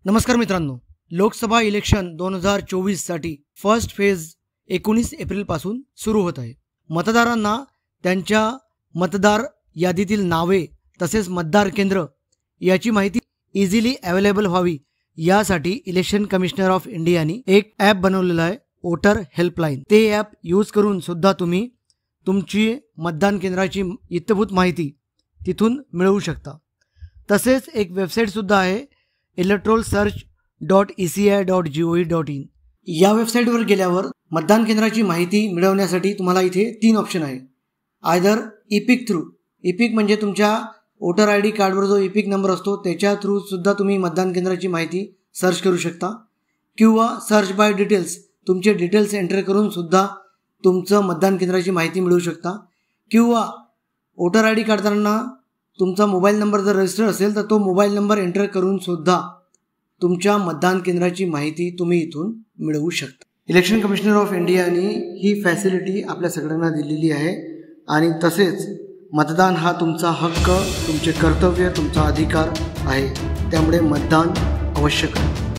नमस्कार मित्रांनो, लोकसभा इलेक्शन 2024 साठी फर्स्ट फेज 19 एप्रिल पासून सुरू होत आहे। मतदारांना त्यांच्या मतदार यादीतील नावे तसेच मतदार केंद्र याची माहिती इझिली अवेलेबल व्हावी यासाठी इलेक्शन कमिशनर ऑफ इंडियानी एक ॲप बनवलेला आहे, वोटर हेल्पलाइन। ते ॲप यूज करून सुद्धा तुम्ही तुमची मतदान केंद्राची इत्थंभूत माहिती तिथून मिळवू शकता। तसेच एक वेबसाईट सुद्धा आहे electoralsearch.eci.gov.in। या वेबसाईटवर गेल्यावर मतदान केंद्राची माहिती मिळवण्यासाठी तुम्हाला इथे 3 ऑप्शन आहे। आयदर इपिक थ्रू, इपिक म्हणजे तुमच्या वोटर आय डी कार्डवर जो इपिक नंबर असतो त्याच्या थ्रू सुद्धा तुम्ही मतदान केंद्राची माहिती सर्च करू शकता, किंवा सर्च बाय डिटेल्स, तुमचे डिटेल्स एंटर करून सुद्धा तुमचं मतदान केंद्राची माहिती मिळवू शकता, किंवा वोटर आय डी काढताना तुमचा मोबाईल नंबर जर रजिस्टर असेल तर तो मोबाईल नंबर एंटर करून सुद्धा तुमच्या मतदान केंद्राची माहिती तुम्ही इथून मिळवू शकता। इलेक्शन कमिशनर ऑफ इंडियाने ही फॅसिलिटी आपल्या सगळ्यांना दिलेली आहे आणि तसेच मतदान हा तुमचा हक्क, तुमचे कर्तव्य, तुमचा अधिकार आहे, त्यामुळे मतदान अवश्य करा।